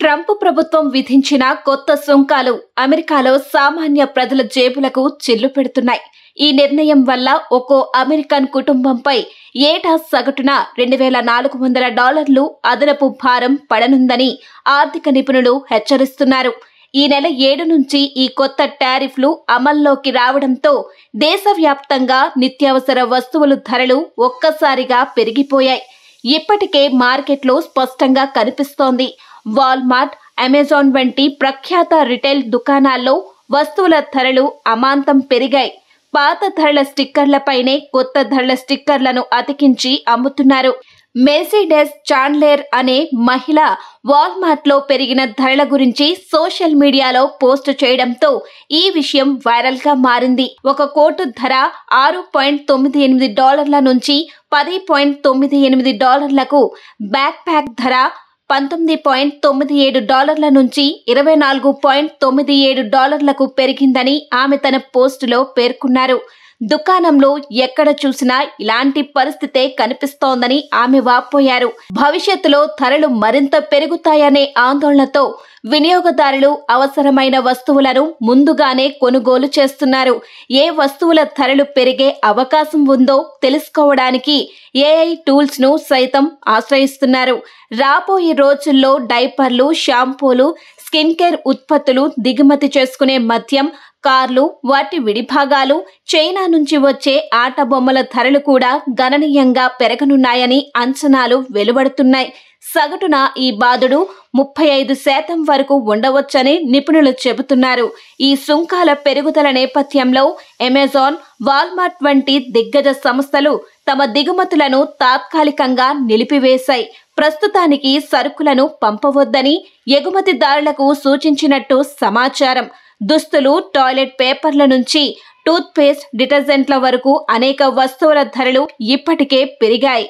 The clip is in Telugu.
ట్రంప్ ప్రభుత్వం విధించిన కొత్త సుంకాలు అమెరికాలో సామాన్య ప్రజల జేబులకు చిల్లు పెడుతున్నాయి. ఈ నిర్ణయం వల్ల ఒక్కో అమెరికన్ కుటుంబంపై ఏటా సగటున $2,400 అదనపు భారం పడనుందని ఆర్థిక నిపుణులు హెచ్చరిస్తున్నారు. ఈ నెల 7 నుంచి ఈ కొత్త టారిఫ్లు అమల్లోకి రావడంతో దేశవ్యాప్తంగా నిత్యావసర వస్తువుల ధరలు ఒక్కసారిగా పెరిగిపోయాయి. ఇప్పటికే మార్కెట్లో స్పష్టంగా కనిపిస్తోంది. వాల్మార్ట్, అమెజాన్ వంటి ప్రఖ్యాత రిటైల్ దుకాణాల్లో వస్తువుల ధరలు అమాంతం పెరిగాయి. పాత ధరల స్టిక్కర్లపైనే కొత్త ధరల స్టిక్కర్లను అతికించి అమ్ముతున్నారు. మెర్సిడెస్ చాండ్లర్ అనే మహిళ వాల్మార్ట్లో పెరిగిన ధరల గురించి సోషల్ మీడియాలో పోస్ట్ చేయడంతో ఈ విషయం వైరల్గా మారింది. ఒక కోటు ధర $6.98 నుంచి $10.98, బ్యాక్ ప్యాక్ ధర $19.97 నుంచి $24.97 పెరిగిందని ఆమె తన పోస్టులో పేర్కొన్నారు. దుకాణంలో ఎక్కడ చూసినా ఇలాంటి పరిస్థితే కనిపిస్తోందని ఆమె వాపోయారు. భవిష్యత్తులో ధరలు మరింత పెరుగుతాయనే ఆందోళనతో వినియోగదారులు అవసరమైన వస్తువులను ముందుగానే కొనుగోలు చేస్తున్నారు. ఏ వస్తువుల ధరలు పెరిగే అవకాశం ఉందో తెలుసుకోవడానికి AI టూల్స్ ను సైతం ఆశ్రయిస్తున్నారు. రాబోయే రోజుల్లో డైపర్లు, షాంపూలు, స్కిన్ కేర్ ఉత్పత్తులు, దిగుమతి చేసుకునే మద్యం, కార్లు, వాటి విడిభాగాలు, చైనా నుంచి వచ్చే ఆట బొమ్మల ధరలు కూడా గణనీయంగా పెరగనున్నాయని అంచనాలు వెలువడుతున్నాయి. సగటున ఈ బాదుడు 35% వరకు ఉండవచ్చని నిపుణులు చెబుతున్నారు. ఈ సుంకాల పెరుగుదల నేపథ్యంలో అమెజాన్, వాల్మార్ట్ వంటి దిగ్గజ సంస్థలు తమ దిగుమతులను తాత్కాలికంగా నిలిపివేశాయి. ప్రస్తుతానికి సరుకులను పంపవద్దని ఎగుమతిదారులకు సూచించినట్టు సమాచారం. దుస్తులు, టాయిలెట్ పేపర్ల నుంచి టూత్ పేస్ట్, డిటర్జెంట్ల వరకు అనేక వస్తువుల ధరలు ఇప్పటికే పెరిగాయి.